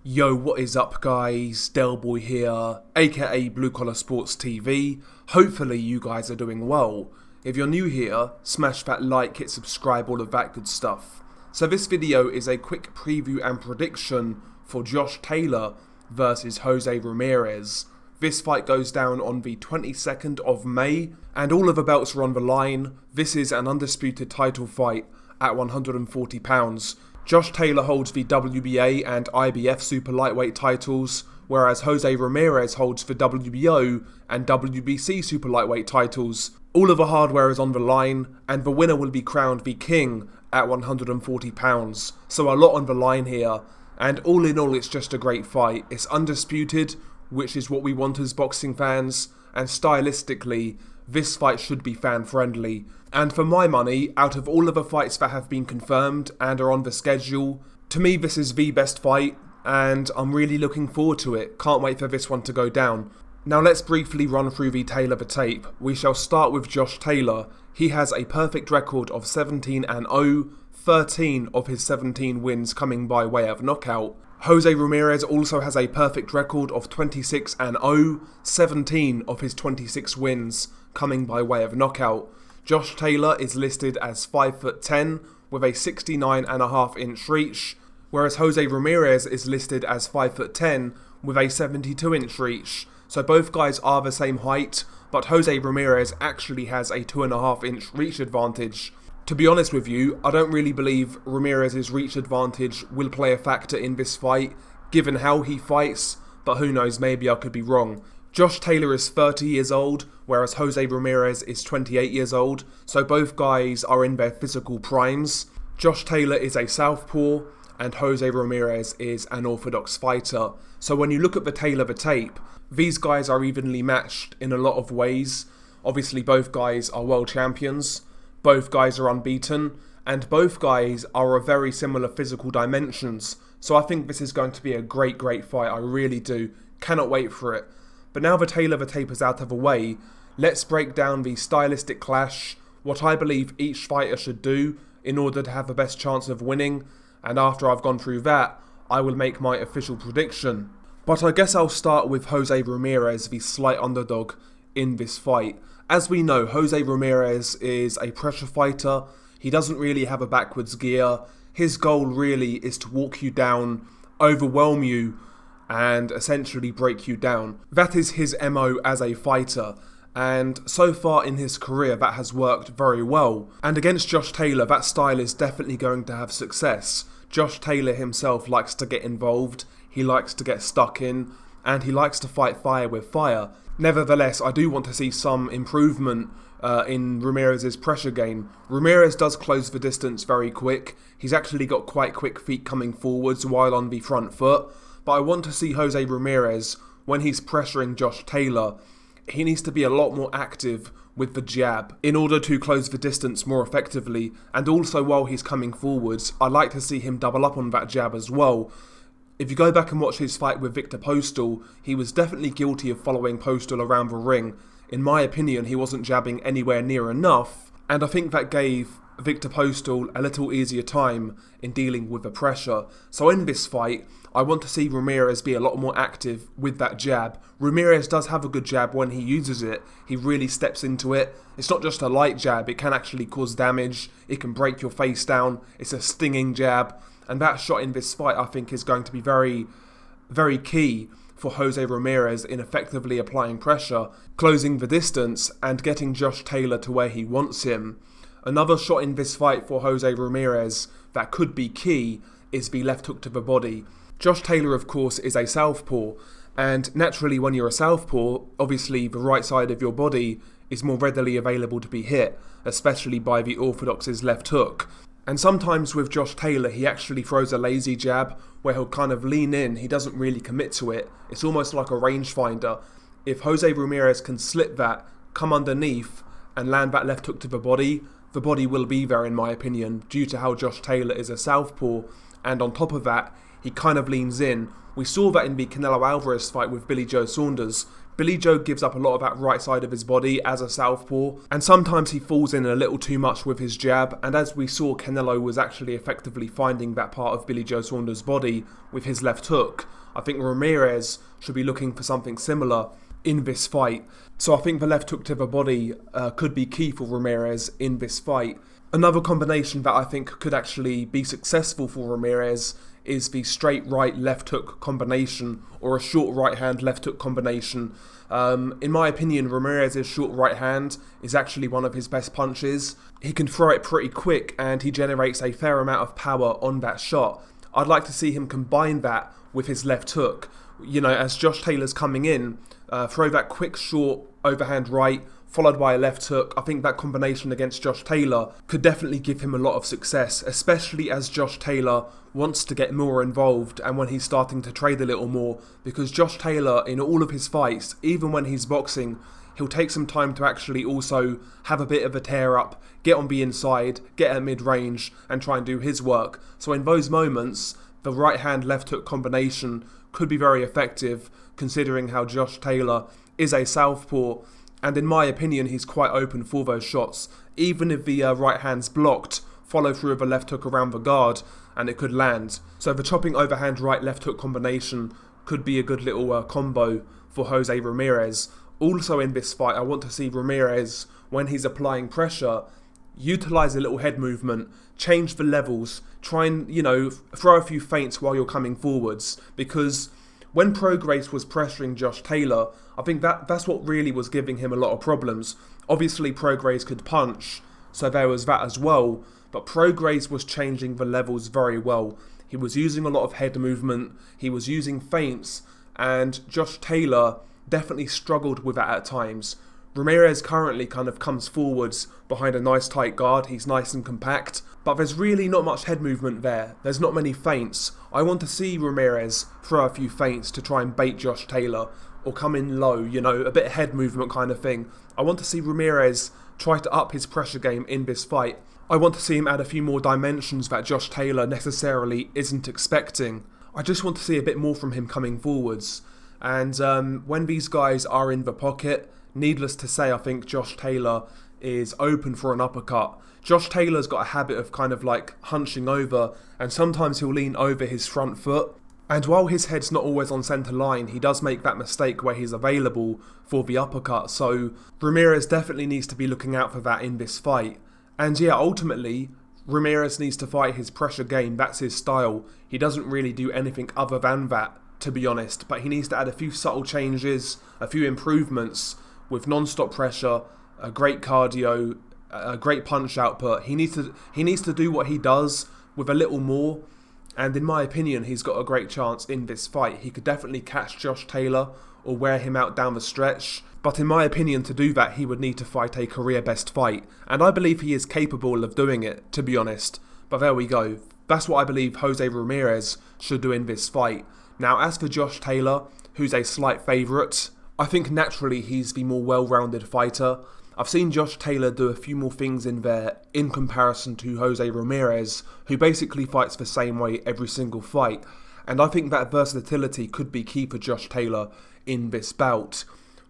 Yo, what is up guys, Delboy here, aka Blue Collar Sports TV. Hopefully you guys are doing well. If you're new here, smash that like, hit subscribe, all of that good stuff. So this video is a quick preview and prediction for Josh Taylor versus Jose Ramirez. This fight goes down on the 22nd of May, and all of the belts are on the line. This is an undisputed title fight at £140. Josh Taylor holds the WBA and IBF super lightweight titles, whereas Jose Ramirez holds the WBO and WBC super lightweight titles. All of the hardware is on the line, and the winner will be crowned the king at £140. So a lot on the line here, and all in all it's just a great fight. It's undisputed, which is what we want as boxing fans, and stylistically, this fight should be fan friendly. And for my money, out of all of the fights that have been confirmed and are on the schedule, to me this is the best fight, and I'm really looking forward to it. Can't wait for this one to go down. Now let's briefly run through the Taylor tape. We shall start with Josh Taylor. He has a perfect record of 17-0, 13 of his 17 wins coming by way of knockout. Jose Ramirez also has a perfect record of 26-0, 17 of his 26 wins coming by way of knockout. Josh Taylor is listed as 5'10" with a 69.5 inch reach, whereas Jose Ramirez is listed as 5'10" with a 72 inch reach. So both guys are the same height, but Jose Ramirez actually has a 2.5 inch reach advantage. To be honest with you, I don't really believe Ramirez's reach advantage will play a factor in this fight, given how he fights, but who knows, maybe I could be wrong. Josh Taylor is 30 years old, whereas Jose Ramirez is 28 years old, so both guys are in their physical primes. Josh Taylor is a southpaw, and Jose Ramirez is an orthodox fighter. So when you look at the Taylor tape, these guys are evenly matched in a lot of ways. Obviously both guys are world champions, both guys are unbeaten, and both guys are of very similar physical dimensions. So I think this is going to be a great fight, I really do. Cannot wait for it. But now the Taylor tape is out of the way, let's break down the stylistic clash, what I believe each fighter should do in order to have the best chance of winning, and after I've gone through that, I will make my official prediction. But I guess I'll start with Jose Ramirez, the slight underdog in this fight. As we know, Jose Ramirez is a pressure fighter. He doesn't really have a backwards gear. His goal really is to walk you down, overwhelm you, and essentially break you down. That is his MO as a fighter, and so far in his career that has worked very well. And against Josh Taylor, that style is definitely going to have success. Josh Taylor himself likes to get involved, he likes to get stuck in, and he likes to fight fire with fire. Nevertheless, I do want to see some improvement in Ramirez's pressure game. Ramirez does close the distance very quick. He's actually got quite quick feet coming forwards while on the front foot. But I want to see Jose Ramirez, when he's pressuring Josh Taylor, he needs to be a lot more active with the jab in order to close the distance more effectively. And also while he's coming forwards, I'd like to see him double up on that jab as well. If you go back and watch his fight with Victor Postal, he was definitely guilty of following Postal around the ring. In my opinion, he wasn't jabbing anywhere near enough, and I think that gave Victor Postal a little easier time in dealing with the pressure. So in this fight, I want to see Ramirez be a lot more active with that jab. Ramirez does have a good jab when he uses it. He really steps into it. It's not just a light jab, it can actually cause damage. It can break your face down. It's a stinging jab. And that shot in this fight I think is going to be very key for Jose Ramirez in effectively applying pressure, closing the distance, and getting Josh Taylor to where he wants him. Another shot in this fight for Jose Ramirez that could be key is the left hook to the body. Josh Taylor, of course, is a southpaw, and naturally when you're a southpaw, obviously the right side of your body is more readily available to be hit, especially by the orthodox's left hook. And sometimes with Josh Taylor, he actually throws a lazy jab where he'll kind of lean in, he doesn't really commit to it. It's almost like a rangefinder. If Jose Ramirez can slip that, come underneath, and land that left hook to the body will be there in my opinion, due to how Josh Taylor is a southpaw, and on top of that, he kind of leans in. We saw that in the Canelo Alvarez fight with Billy Joe Saunders. Billy Joe gives up a lot of that right side of his body as a southpaw, and sometimes he falls in a little too much with his jab, and as we saw, Canelo was actually effectively finding that part of Billy Joe Saunders' body with his left hook. I think Ramirez should be looking for something similar in this fight. So I think the left hook to the body could be key for Ramirez in this fight. Another combination that I think could actually be successful for Ramirez is the straight right left hook combination, or a short right hand left hook combination. In my opinion, Ramirez's short right hand is actually one of his best punches. He can throw it pretty quick and he generates a fair amount of power on that shot. I'd like to see him combine that with his left hook. You know, as Josh Taylor's coming in, throw that quick short overhand right followed by a left hook. I think that combination against Josh Taylor could definitely give him a lot of success, especially as Josh Taylor wants to get more involved and when he's starting to trade a little more, because Josh Taylor, in all of his fights, even when he's boxing, he'll take some time to actually also have a bit of a tear up, get on the inside, get at mid-range and try and do his work. So in those moments, the right hand left hook combination could be very effective, considering how Josh Taylor is a southpaw, and in my opinion he's quite open for those shots. Even if the right hand's blocked, follow through with a left hook around the guard and it could land. So the chopping overhand right left hook combination could be a good little combo for Jose Ramirez. Also in this fight, I want to see Ramirez, when he's applying pressure, utilise a little head movement, change the levels, try and, you know, throw a few feints while you're coming forwards, because when Prograis was pressuring Josh Taylor, I think that's what really was giving him a lot of problems. Obviously Prograis could punch, so there was that as well, but Prograis was changing the levels very well. He was using a lot of head movement, he was using feints, and Josh Taylor definitely struggled with that at times. Ramirez currently kind of comes forwards behind a nice tight guard, he's nice and compact, but there's really not much head movement there, there's not many feints. I want to see Ramirez throw a few feints to try and bait Josh Taylor, or come in low, you know, a bit of head movement kind of thing. I want to see Ramirez try to up his pressure game in this fight. I want to see him add a few more dimensions that Josh Taylor necessarily isn't expecting. I just want to see a bit more from him coming forwards. And when these guys are in the pocket, needless to say, I think Josh Taylor is open for an uppercut. Josh Taylor's got a habit of kind of like hunching over, and sometimes he'll lean over his front foot. And while his head's not always on centre line, he does make that mistake where he's available for the uppercut. So Ramirez definitely needs to be looking out for that in this fight. And yeah, ultimately, Ramirez needs to fight his pressure game. That's his style. He doesn't really do anything other than that, to be honest. But he needs to add a few subtle changes, a few improvements with non-stop pressure, a great cardio, a great punch output. He needs to do what he does with a little more. And in my opinion, he's got a great chance in this fight. He could definitely catch Josh Taylor or wear him out down the stretch. But in my opinion, to do that, he would need to fight a career best fight. And I believe he is capable of doing it, to be honest. But there we go. That's what I believe Jose Ramirez should do in this fight. Now, as for Josh Taylor, who's a slight favourite, I think naturally he's the more well-rounded fighter. I've seen Josh Taylor do a few more things in there in comparison to Jose Ramirez, who basically fights the same way every single fight. And I think that versatility could be key for Josh Taylor in this bout.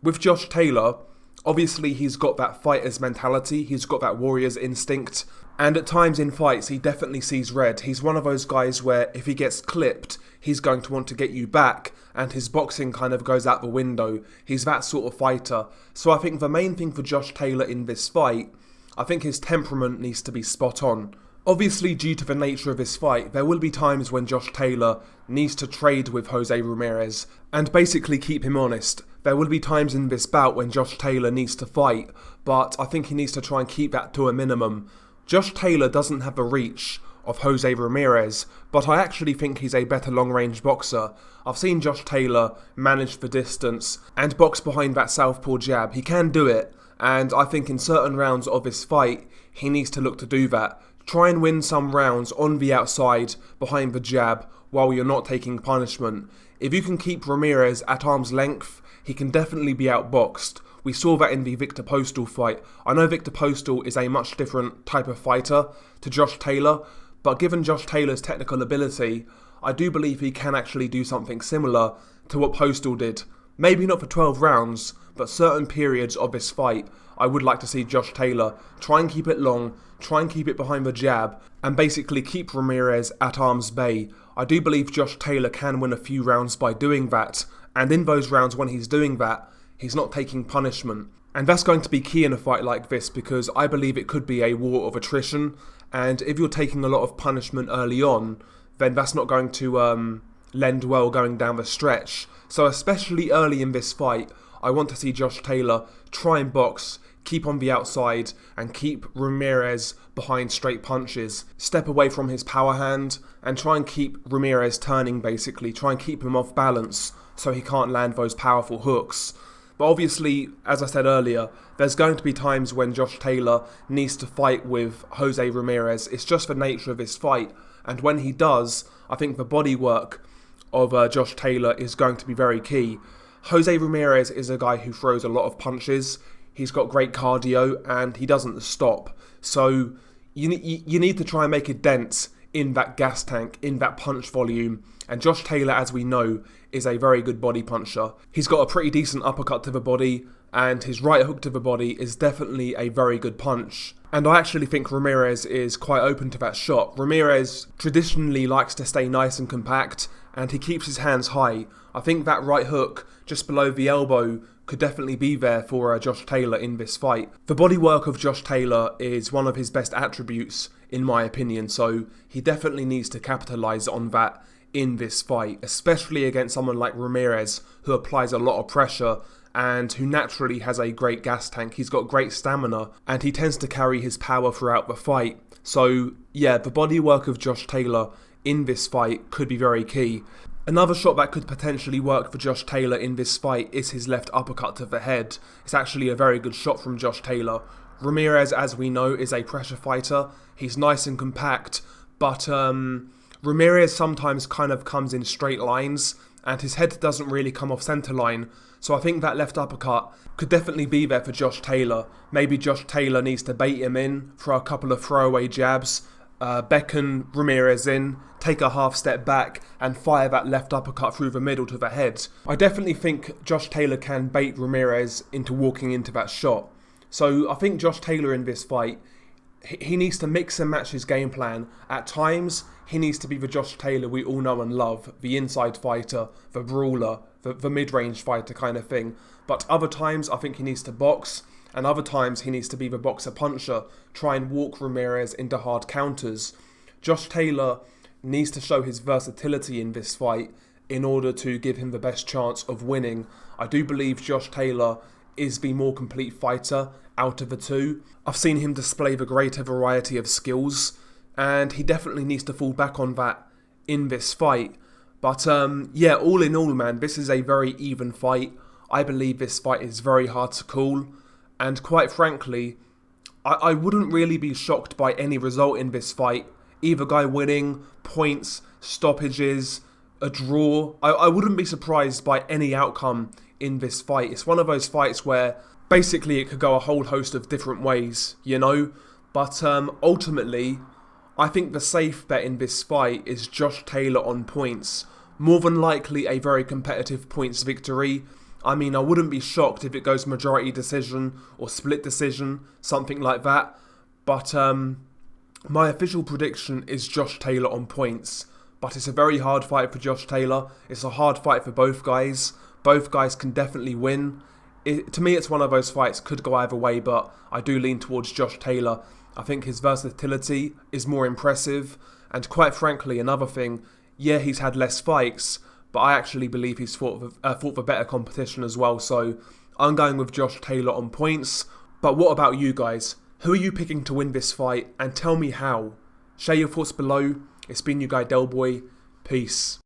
With Josh Taylor, obviously he's got that fighter's mentality, he's got that warrior's instinct, and at times in fights he definitely sees red. He's one of those guys where if he gets clipped, he's going to want to get you back, and his boxing kind of goes out the window. He's that sort of fighter. So I think the main thing for Josh Taylor in this fight, I think his temperament needs to be spot on. Obviously, due to the nature of this fight, there will be times when Josh Taylor needs to trade with Jose Ramirez and basically keep him honest. There will be times in this bout when Josh Taylor needs to fight, but I think he needs to try and keep that to a minimum. Josh Taylor doesn't have the reach of Jose Ramirez, but I actually think he's a better long-range boxer. I've seen Josh Taylor manage the distance and box behind that southpaw jab. He can do it, and I think in certain rounds of this fight, he needs to look to do that. Try and win some rounds on the outside behind the jab while you're not taking punishment. If you can keep Ramirez at arm's length, he can definitely be outboxed. We saw that in the Victor Postal fight. I know Victor Postal is a much different type of fighter to Josh Taylor, but given Josh Taylor's technical ability, I do believe he can actually do something similar to what Postal did. Maybe not for 12 rounds, but certain periods of this fight, I would like to see Josh Taylor try and keep it long, try and keep it behind the jab, and basically keep Ramirez at arm's bay. I do believe Josh Taylor can win a few rounds by doing that, and in those rounds when he's doing that, he's not taking punishment. And that's going to be key in a fight like this, because I believe it could be a war of attrition, and if you're taking a lot of punishment early on, then that's not going to lend well going down the stretch. So especially early in this fight, I want to see Josh Taylor try and box, keep on the outside, and keep Ramirez behind straight punches. Step away from his power hand, and try and keep Ramirez turning basically. Try and keep him off balance so he can't land those powerful hooks. But obviously, as I said earlier, there's going to be times when Josh Taylor needs to fight with Jose Ramirez. It's just the nature of his fight. And when he does, I think the body work of Josh Taylor is going to be very key. Jose Ramirez is a guy who throws a lot of punches. He's got great cardio and he doesn't stop. So you need to try and make a dent in that gas tank, in that punch volume. And Josh Taylor, as we know, is a very good body puncher. He's got a pretty decent uppercut to the body, and his right hook to the body is definitely a very good punch. And I actually think Ramirez is quite open to that shot. Ramirez traditionally likes to stay nice and compact, and he keeps his hands high. I think that right hook just below the elbow could definitely be there for Josh Taylor in this fight. The bodywork of Josh Taylor is one of his best attributes, in my opinion, so he definitely needs to capitalise on that in this fight, especially against someone like Ramirez, who applies a lot of pressure and who naturally has a great gas tank. He's got great stamina and he tends to carry his power throughout the fight. So yeah, the bodywork of Josh Taylor in this fight could be very key. Another shot that could potentially work for Josh Taylor in this fight is his left uppercut to the head. It's actually a very good shot from Josh Taylor. Ramirez, as we know, is a pressure fighter. He's nice and compact, but Ramirez sometimes kind of comes in straight lines and his head doesn't really come off centre line. So I think that left uppercut could definitely be there for Josh Taylor. Maybe Josh Taylor needs to bait him in for a couple of throwaway jabs, beckon Ramirez in, take a half step back and fire that left uppercut through the middle to the head. I definitely think Josh Taylor can bait Ramirez into walking into that shot. So I think Josh Taylor in this fight, he needs to mix and match his game plan. At times, he needs to be the Josh Taylor we all know and love, the inside fighter, the brawler, the mid-range fighter kind of thing. But other times, I think he needs to box, and other times he needs to be the boxer-puncher, try and walk Ramirez into hard counters. Josh Taylor needs to show his versatility in this fight in order to give him the best chance of winning. I do believe Josh Taylor is the more complete fighter out of the two. I've seen him display the greater variety of skills, and he definitely needs to fall back on that in this fight. But yeah, all in all, man, this is a very even fight. I believe this fight is very hard to call, and quite frankly, I wouldn't really be shocked by any result in this fight. Either guy winning, points, stoppages, a draw. I wouldn't be surprised by any outcome in this fight. It's one of those fights where basically it could go a whole host of different ways, you know? But ultimately, I think the safe bet in this fight is Josh Taylor on points. More than likely a very competitive points victory. I mean, I wouldn't be shocked if it goes majority decision or split decision, something like that. But my official prediction is Josh Taylor on points. But it's a very hard fight for Josh Taylor. It's a hard fight for both guys. Both guys can definitely win. To me, it's one of those fights, could go either way, but I do lean towards Josh Taylor. I think his versatility is more impressive. And quite frankly, another thing, yeah, he's had less fights, but I actually believe he's fought for better competition as well. So I'm going with Josh Taylor on points. But what about you guys? Who are you picking to win this fight? And tell me how. Share your thoughts below. It's been your guy Delboy. Peace.